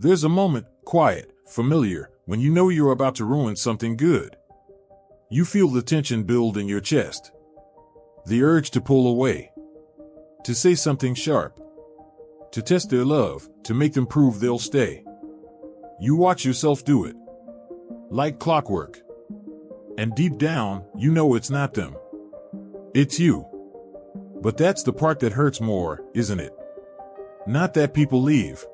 There's a moment, quiet, familiar, when you know you're about to ruin something good. You feel the tension build in your chest. The urge to pull away. To say something sharp. To test their love, to make them prove they'll stay. You watch yourself do it. Like clockwork. And deep down, you know it's not them. It's you. But that's the part that hurts more, isn't it? Not that people leave.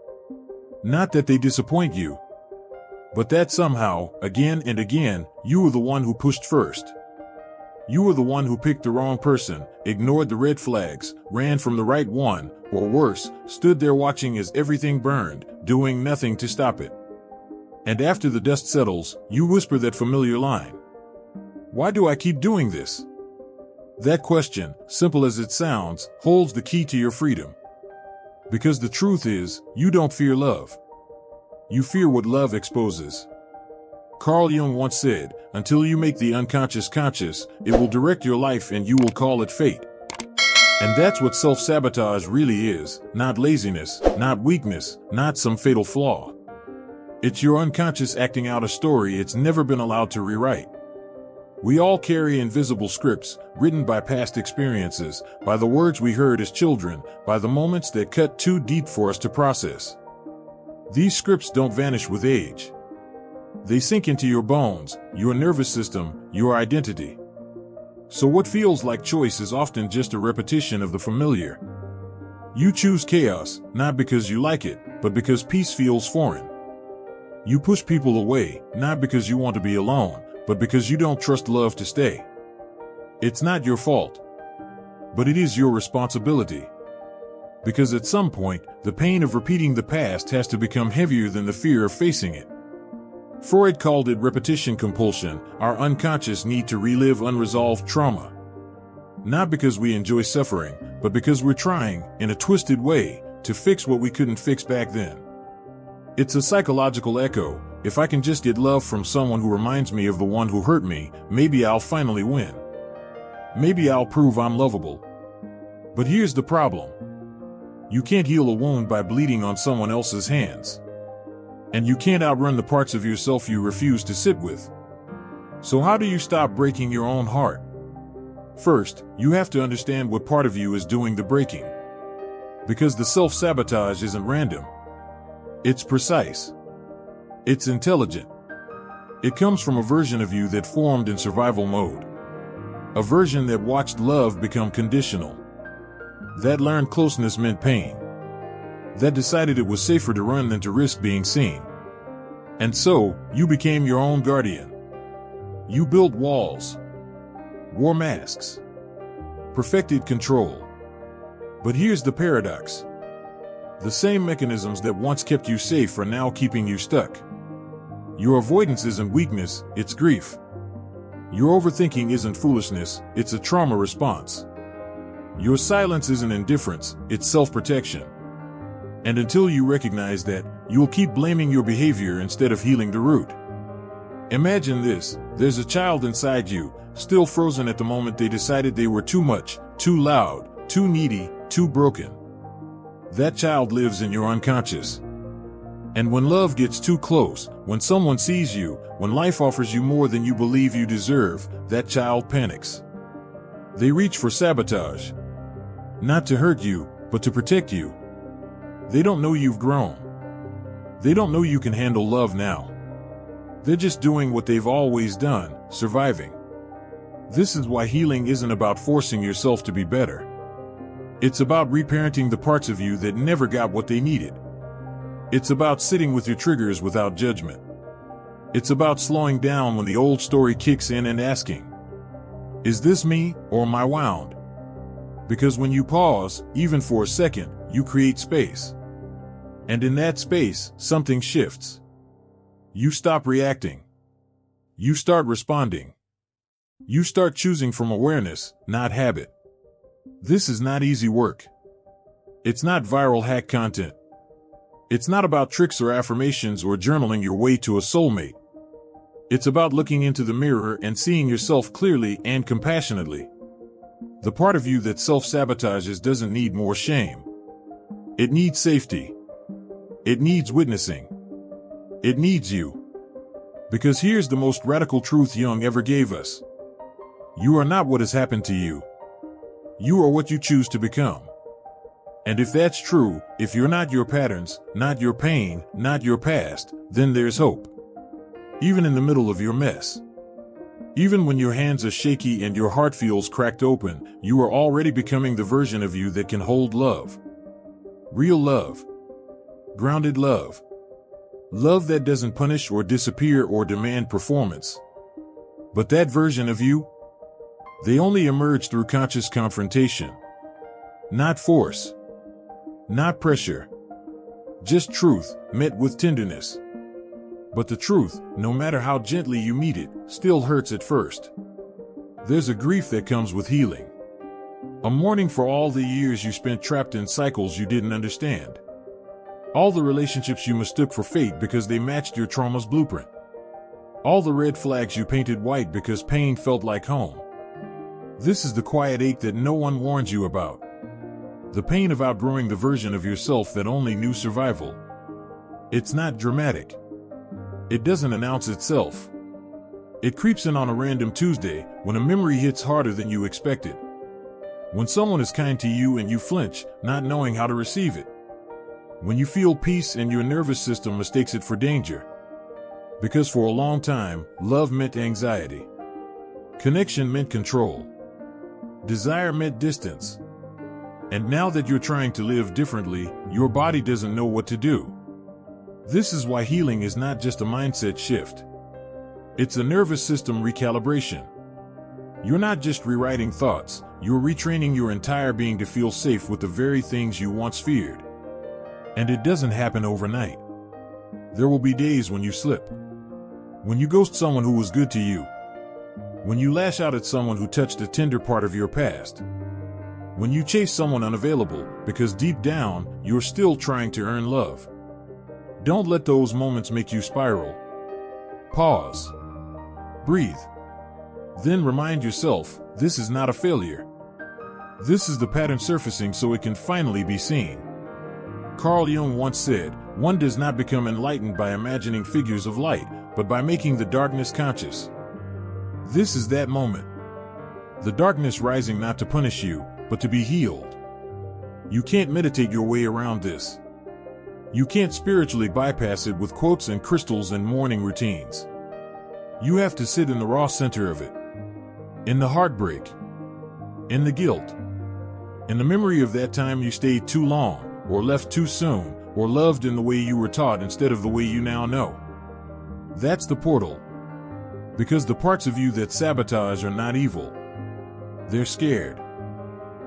Not that they disappoint you. But that somehow, again and again, you were the one who pushed first. You were the one who picked the wrong person, ignored the red flags, ran from the right one, or worse, stood there watching as everything burned, doing nothing to stop it. And after the dust settles, you whisper that familiar line. Why do I keep doing this? That question, simple as it sounds, holds the key to your freedom. Because the truth is, you don't fear love. You fear what love exposes. Carl Jung once said, until you make the unconscious conscious, it will direct your life and you will call it fate. And that's what self-sabotage really is, not laziness, not weakness, not some fatal flaw. It's your unconscious acting out a story it's never been allowed to rewrite. We all carry invisible scripts, written by past experiences, by the words we heard as children, by the moments that cut too deep for us to process. These scripts don't vanish with age. They sink into your bones, your nervous system, your identity. So what feels like choice is often just a repetition of the familiar. You choose chaos, not because you like it, but because peace feels foreign. You push people away, not because you want to be alone, but because you don't trust love to stay. It's not your fault, but it is your responsibility. Because at some point, the pain of repeating the past has to become heavier than the fear of facing it. Freud called it repetition compulsion, our unconscious need to relive unresolved trauma. Not because we enjoy suffering, but because we're trying, in a twisted way, to fix what we couldn't fix back then. It's a psychological echo. If I can just get love from someone who reminds me of the one who hurt me, maybe I'll finally win. Maybe I'll prove I'm lovable. But here's the problem. You can't heal a wound by bleeding on someone else's hands. And you can't outrun the parts of yourself you refuse to sit with. So how do you stop breaking your own heart? First, you have to understand what part of you is doing the breaking. Because the self-sabotage isn't random. It's precise. It's intelligent. It comes from a version of you that formed in survival mode. A version that watched love become conditional. That learned closeness meant pain. That decided it was safer to run than to risk being seen. And so, you became your own guardian. You built walls. Wore masks. Perfected control. But here's the paradox. The same mechanisms that once kept you safe are now keeping you stuck. Your avoidance isn't weakness, it's grief. Your overthinking isn't foolishness, it's a trauma response. Your silence isn't indifference, it's self-protection. And until you recognize that, you'll keep blaming your behavior instead of healing the root. Imagine this, there's a child inside you, still frozen at the moment they decided they were too much, too loud, too needy, too broken. That child lives in your unconscious. And when love gets too close, when someone sees you, when life offers you more than you believe you deserve, that child panics. They reach for sabotage. Not to hurt you, but to protect you. They don't know you've grown. They don't know you can handle love now. They're just doing what they've always done, surviving. This is why healing isn't about forcing yourself to be better. It's about reparenting the parts of you that never got what they needed. It's about sitting with your triggers without judgment. It's about slowing down when the old story kicks in and asking, is this me, or am I wound? Because when you pause, even for a second, you create space. And in that space, something shifts. You stop reacting. You start responding. You start choosing from awareness, not habit. This is not easy work. It's not viral hack content. It's not about tricks or affirmations or journaling your way to a soulmate. It's about looking into the mirror and seeing yourself clearly and compassionately. The part of you that self-sabotages doesn't need more shame. It needs safety. It needs witnessing. It needs you. Because here's the most radical truth Jung ever gave us. You are not what has happened to you. You are what you choose to become. And if that's true, if you're not your patterns, not your pain, not your past, then there's hope. Even in the middle of your mess. Even when your hands are shaky and your heart feels cracked open, you are already becoming the version of you that can hold love. Real love. Grounded love. Love that doesn't punish or disappear or demand performance. But that version of you, they only emerge through conscious confrontation. Not force. Not pressure. Just truth, met with tenderness. But the truth, no matter how gently you meet it, still hurts at first. There's a grief that comes with healing. A mourning for all the years you spent trapped in cycles you didn't understand. All the relationships you mistook for fate because they matched your trauma's blueprint. All the red flags you painted white because pain felt like home. This is the quiet ache that no one warns you about. The pain of outgrowing the version of yourself that only knew survival. It's not dramatic. It doesn't announce itself. It creeps in on a random Tuesday when a memory hits harder than you expected. When someone is kind to you and you flinch, not knowing how to receive it. When you feel peace and your nervous system mistakes it for danger. Because for a long time, love meant anxiety. Connection meant control. Desire meant distance. And now that you're trying to live differently, your body doesn't know what to do. This is why healing is not just a mindset shift. It's a nervous system recalibration. You're not just rewriting thoughts, you're retraining your entire being to feel safe with the very things you once feared. And it doesn't happen overnight. There will be days when you slip. When you ghost someone who was good to you. When you lash out at someone who touched a tender part of your past. When you chase someone unavailable, because deep down, you're still trying to earn love. Don't let those moments make you spiral. Pause. Breathe. Then remind yourself, this is not a failure. This is the pattern surfacing so it can finally be seen. Carl Jung once said, one does not become enlightened by imagining figures of light, but by making the darkness conscious. This is that moment. The darkness rising not to punish you, but to be healed. You can't meditate your way around this. You can't spiritually bypass it with quotes and crystals and morning routines. You have to sit in the raw center of it. In the heartbreak. In the guilt. In the memory of that time you stayed too long, or left too soon, or loved in the way you were taught instead of the way you now know. That's the portal. Because the parts of you that sabotage are not evil. They're scared.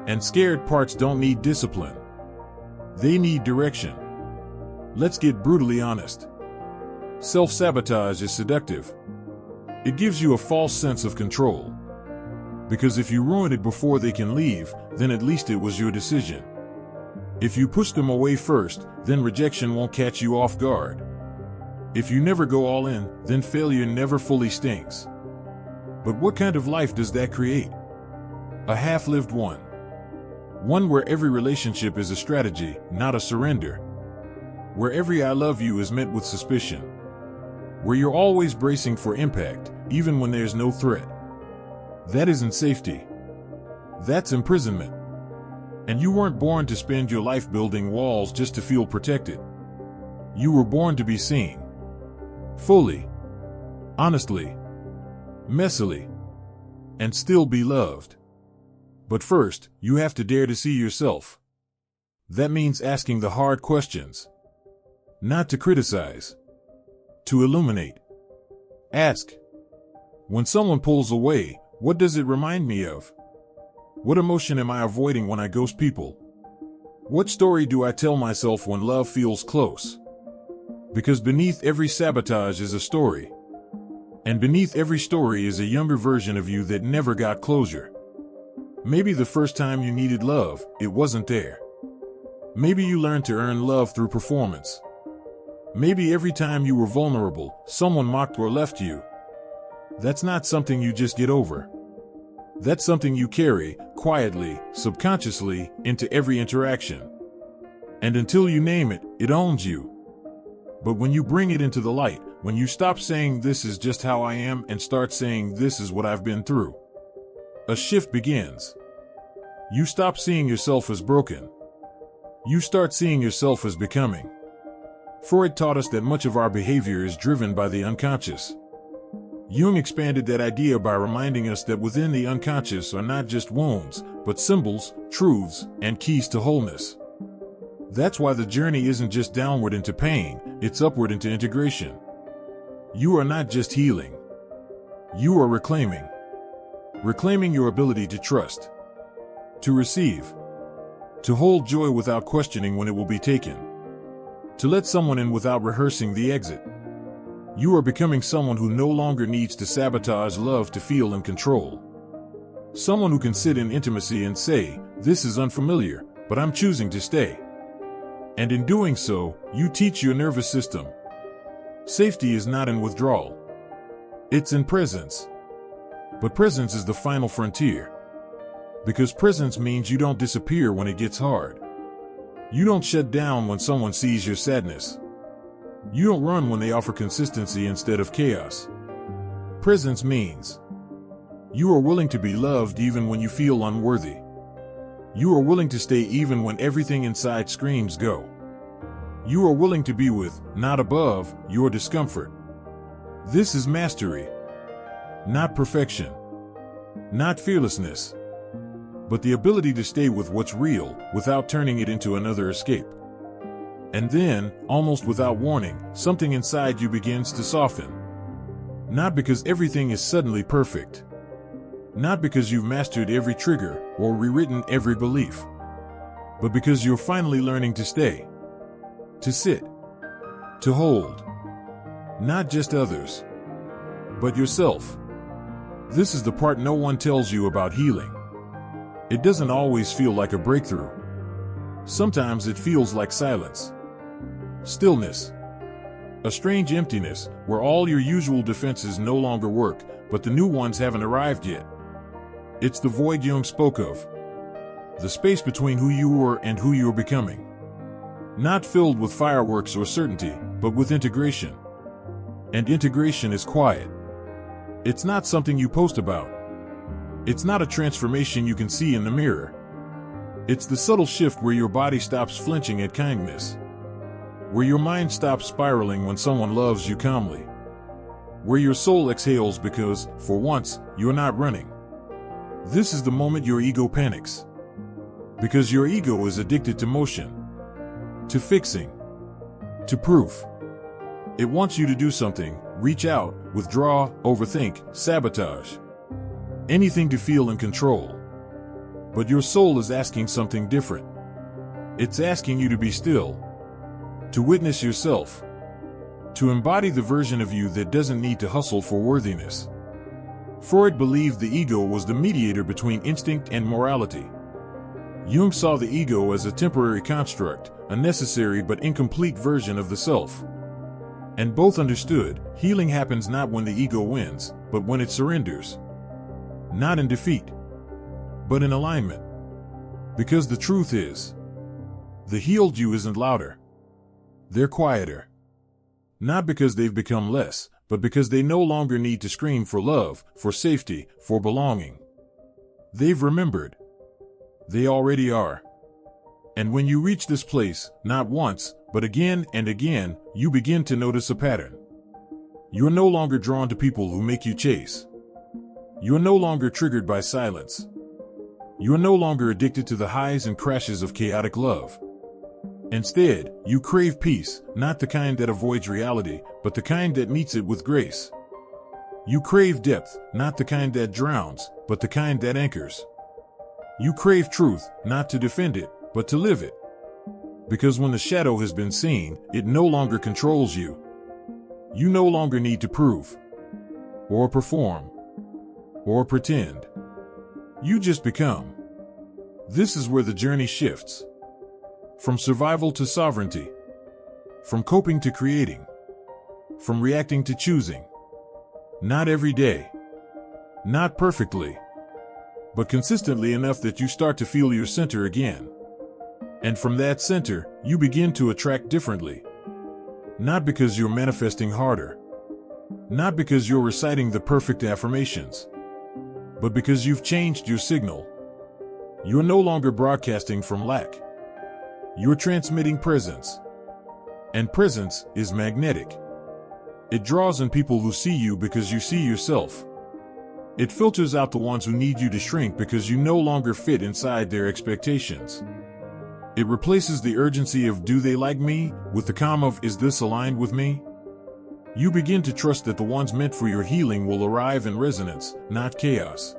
And scared parts don't need discipline. They need direction. Let's get brutally honest. Self-sabotage is seductive. It gives you a false sense of control. Because if you ruin it before they can leave, then at least it was your decision. If you push them away first, then rejection won't catch you off guard. If you never go all in, then failure never fully stings. But what kind of life does that create? A half-lived one. One where every relationship is a strategy, not a surrender. Where every I love you is met with suspicion. Where you're always bracing for impact, even when there's no threat. That isn't safety. That's imprisonment. And you weren't born to spend your life building walls just to feel protected. You were born to be seen. Fully. Honestly. Messily. And still be loved. But first, you have to dare to see yourself. That means asking the hard questions. Not to criticize. To illuminate. Ask. When someone pulls away, what does it remind me of? What emotion am I avoiding when I ghost people? What story do I tell myself when love feels close? Because beneath every sabotage is a story. And beneath every story is a younger version of you that never got closure. Maybe the first time you needed love, it wasn't there. Maybe you learned to earn love through performance. Maybe every time you were vulnerable, someone mocked or left you. That's not something you just get over. That's something you carry, quietly, subconsciously, into every interaction. And until you name it, it owns you. But when you bring it into the light, when you stop saying this is just how I am and start saying this is what I've been through, a shift begins. You stop seeing yourself as broken. You start seeing yourself as becoming. Freud taught us that much of our behavior is driven by the unconscious. Jung expanded that idea by reminding us that within the unconscious are not just wounds, but symbols, truths, and keys to wholeness. That's why the journey isn't just downward into pain, it's upward into integration. You are not just healing. You are reclaiming. Reclaiming your ability to trust, to receive, to hold joy without questioning when it will be taken, to let someone in without rehearsing the exit. You are becoming someone who no longer needs to sabotage love to feel in control. Someone who can sit in intimacy and say, "This is unfamiliar, but I'm choosing to stay." And in doing so, you teach your nervous system. Safety is not in withdrawal. It's in presence. But presence is the final frontier. Because presence means you don't disappear when it gets hard. You don't shut down when someone sees your sadness. You don't run when they offer consistency instead of chaos. Presence means you are willing to be loved even when you feel unworthy. You are willing to stay even when everything inside screams go. You are willing to be with, not above, your discomfort. This is mastery. Not perfection. Not fearlessness. But the ability to stay with what's real without turning it into another escape. And then, almost without warning, something inside you begins to soften. Not because everything is suddenly perfect. Not because you've mastered every trigger or rewritten every belief. But because you're finally learning to stay. To sit. To hold. Not just others, but yourself. This is the part no one tells you about healing. It doesn't always feel like a breakthrough. Sometimes it feels like silence. Stillness. A strange emptiness where all your usual defenses no longer work, but the new ones haven't arrived yet. It's the void Jung spoke of. The space between who you were and who you're becoming. Not filled with fireworks or certainty, but with integration. And integration is quiet. It's not something you post about. It's not a transformation you can see in the mirror. It's the subtle shift where your body stops flinching at kindness. Where your mind stops spiraling when someone loves you calmly. Where your soul exhales because, for once, you're not running. This is the moment your ego panics. Because your ego is addicted to motion. To fixing. To proof. It wants you to do something, reach out, withdraw, overthink, sabotage. Anything to feel in control. But your soul is asking something different. It's asking you to be still. To witness yourself. To embody the version of you that doesn't need to hustle for worthiness. Freud believed the ego was the mediator between instinct and morality. Jung saw the ego as a temporary construct, a necessary but incomplete version of the self. And both understood, healing happens not when the ego wins, but when it surrenders. Not in defeat, but in alignment. Because the truth is, the healed you isn't louder. They're quieter. Not because they've become less, but because they no longer need to scream for love, for safety, for belonging. They've remembered. They already are. And when you reach this place, not once, but again and again, you begin to notice a pattern. You're no longer drawn to people who make you chase. You're no longer triggered by silence. You're no longer addicted to the highs and crashes of chaotic love. Instead, you crave peace, not the kind that avoids reality, but the kind that meets it with grace. You crave depth, not the kind that drowns, but the kind that anchors. You crave truth, not to defend it, but to live it. Because when the shadow has been seen, it no longer controls you. You no longer need to prove, or perform, or pretend. You just become. This is where the journey shifts. From survival to sovereignty. From coping to creating. From reacting to choosing. Not every day. Not perfectly. But consistently enough that you start to feel your center again. And from that center, you begin to attract differently. Not because you're manifesting harder. Not because you're reciting the perfect affirmations. But because you've changed your signal. You're no longer broadcasting from lack. You're transmitting presence. And presence is magnetic. It draws in people who see you because you see yourself. It filters out the ones who need you to shrink because you no longer fit inside their expectations. It replaces the urgency of "do they like me?" with the calm of "is this aligned with me?" You begin to trust that the ones meant for your healing will arrive in resonance, not chaos.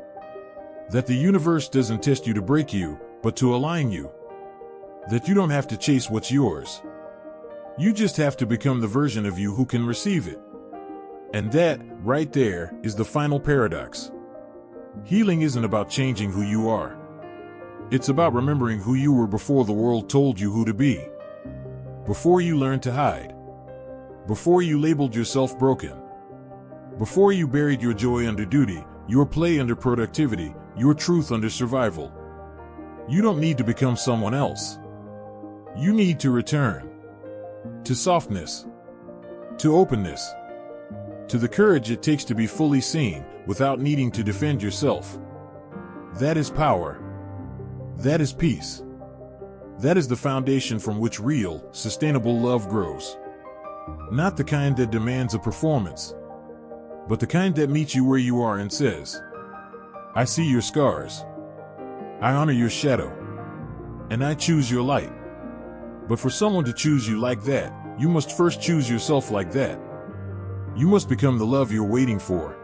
That the universe doesn't test you to break you, but to align you. That you don't have to chase what's yours. You just have to become the version of you who can receive it. And that, right there, is the final paradox. Healing isn't about changing who you are. It's about remembering who you were before the world told you who to be. Before you learned to hide. Before you labeled yourself broken. Before you buried your joy under duty, your play under productivity, your truth under survival. You don't need to become someone else. You need to return. To softness. To openness. To the courage it takes to be fully seen, without needing to defend yourself. That is power. That is peace. That is the foundation from which real, sustainable love grows. Not the kind that demands a performance, but the kind that meets you where you are and says, "I see your scars. I honor your shadow. And I choose your light." But for someone to choose you like that, you must first choose yourself like that. You must become the love you're waiting for.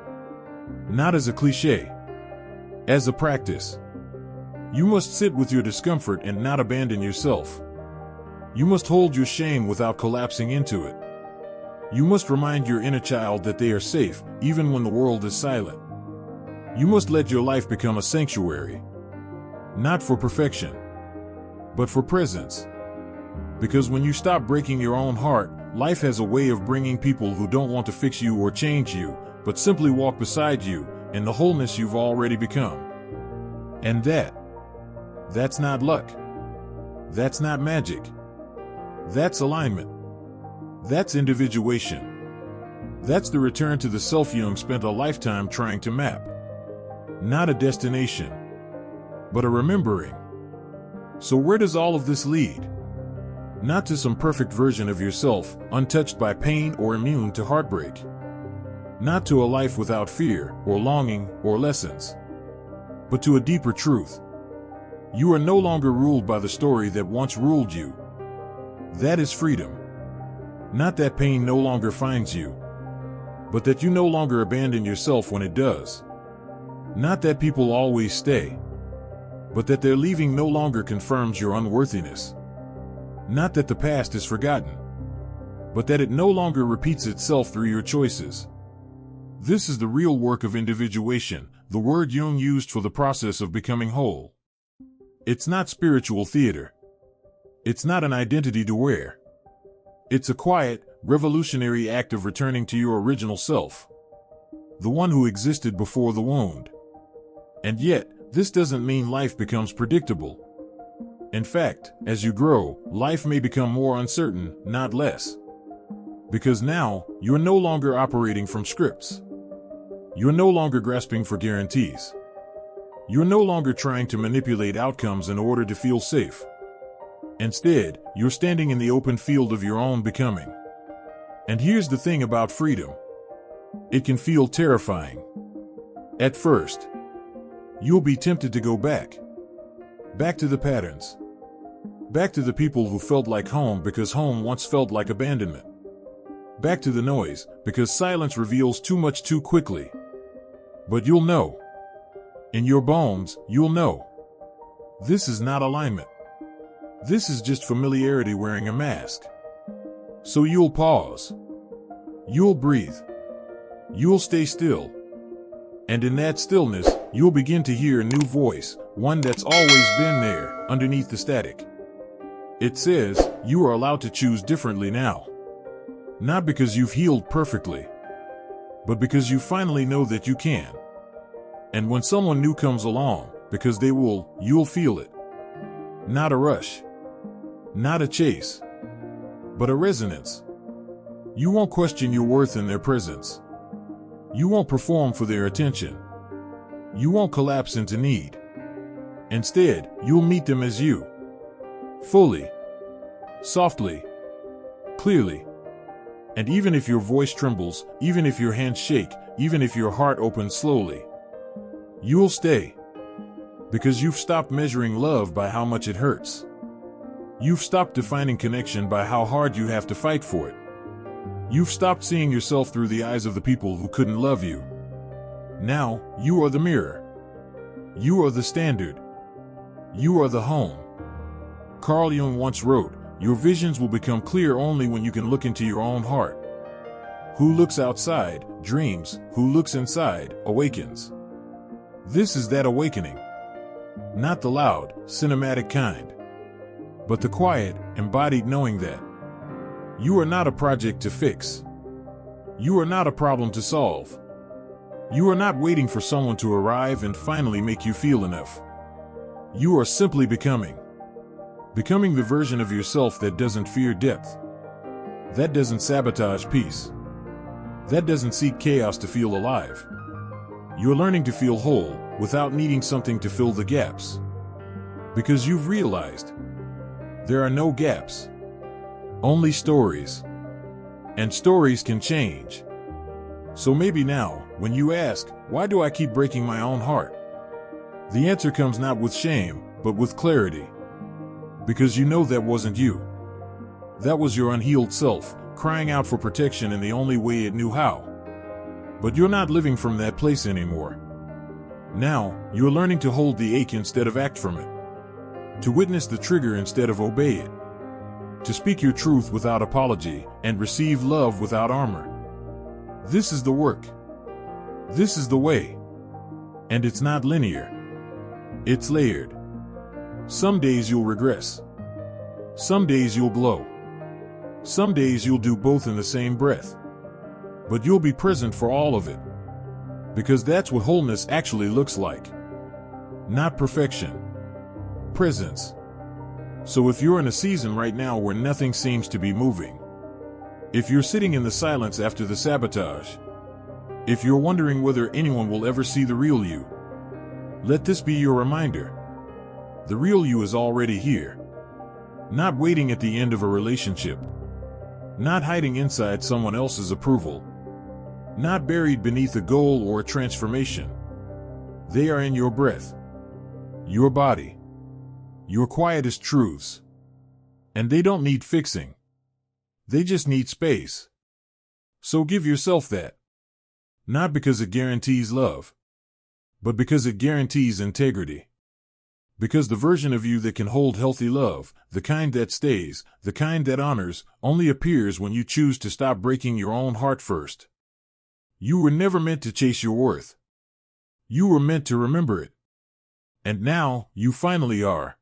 Not as a cliche. As a practice. You must sit with your discomfort and not abandon yourself. You must hold your shame without collapsing into it. You must remind your inner child that they are safe, even when the world is silent. You must let your life become a sanctuary. Not for perfection, but for presence. Because when you stop breaking your own heart, life has a way of bringing people who don't want to fix you or change you, but simply walk beside you in the wholeness you've already become. And that's not luck. That's not magic. That's alignment. That's individuation. That's the return to the self Jung spent a lifetime trying to map. Not a destination, but a remembering. So where does all of this lead? Not to some perfect version of yourself, untouched by pain or immune to heartbreak. Not to a life without fear, or longing, or lessons. But to a deeper truth. You are no longer ruled by the story that once ruled you. That is freedom. Not that pain no longer finds you, but that you no longer abandon yourself when it does. Not that people always stay, but that their leaving no longer confirms your unworthiness. Not that the past is forgotten, but that it no longer repeats itself through your choices. This is the real work of individuation, the word Jung used for the process of becoming whole. It's not spiritual theater. It's not an identity to wear. It's a quiet, revolutionary act of returning to your original self. The one who existed before the wound. And yet, this doesn't mean life becomes predictable. In fact, as you grow, life may become more uncertain, not less. Because now, you're no longer operating from scripts. You're no longer grasping for guarantees. You're no longer trying to manipulate outcomes in order to feel safe. Instead, you're standing in the open field of your own becoming. And here's the thing about freedom. It can feel terrifying. At first, you'll be tempted to go back. Back to the patterns. Back to the people who felt like home because home once felt like abandonment. Back to the noise, because silence reveals too much too quickly. But you'll know. In your bones, you'll know. This is not alignment. This is just familiarity wearing a mask. So you'll pause. You'll breathe. You'll stay still. And in that stillness, you'll begin to hear a new voice, one that's always been there, underneath the static. It says, you are allowed to choose differently now. Not because you've healed perfectly, but because you finally know that you can. And when someone new comes along, because they will, you'll feel it. Not a rush. Not a chase. But a resonance. You won't question your worth in their presence. You won't perform for their attention. You won't collapse into need. Instead, you'll meet them as you. Fully. Softly. Clearly. And even if your voice trembles, even if your hands shake, even if your heart opens slowly, you'll stay. Because you've stopped measuring love by how much it hurts. You've stopped defining connection by how hard you have to fight for it. You've stopped seeing yourself through the eyes of the people who couldn't love you. Now, you are the mirror. You are the standard. You are the home. Carl Jung once wrote, "Your visions will become clear only when you can look into your own heart." Who looks outside, dreams. Who looks inside, awakens. This is that awakening. Not the loud, cinematic kind, but the quiet, embodied knowing that you are not a project to fix. You are not a problem to solve. You are not waiting for someone to arrive and finally make you feel enough. You are simply becoming. Becoming the version of yourself that doesn't fear depth. That doesn't sabotage peace. That doesn't seek chaos to feel alive. You're learning to feel whole without needing something to fill the gaps. Because you've realized there are no gaps. Only stories. And stories can change. So maybe now, when you ask, why do I keep breaking my own heart? The answer comes not with shame, but with clarity. Because you know that wasn't you. That was your unhealed self, crying out for protection in the only way it knew how. But you're not living from that place anymore. Now, you're learning to hold the ache instead of act from it. To witness the trigger instead of obey it. To speak your truth without apology, and receive love without armor. This is the work. This is the way. And it's not linear. It's layered. Some days you'll regress. Some days you'll glow. Some days you'll do both in the same breath. But you'll be present for all of it. Because that's what wholeness actually looks like. Not perfection. Presence. So if you're in a season right now where nothing seems to be moving, if you're sitting in the silence after the sabotage, if you're wondering whether anyone will ever see the real you, let this be your reminder. The real you is already here. Not waiting at the end of a relationship. Not hiding inside someone else's approval. Not buried beneath a goal or a transformation. They are in your breath. Your body. Your quietest truths. And they don't need fixing. They just need space. So give yourself that. Not because it guarantees love, but because it guarantees integrity. Because the version of you that can hold healthy love, the kind that stays, the kind that honors, only appears when you choose to stop breaking your own heart first. You were never meant to chase your worth. You were meant to remember it. And now, you finally are.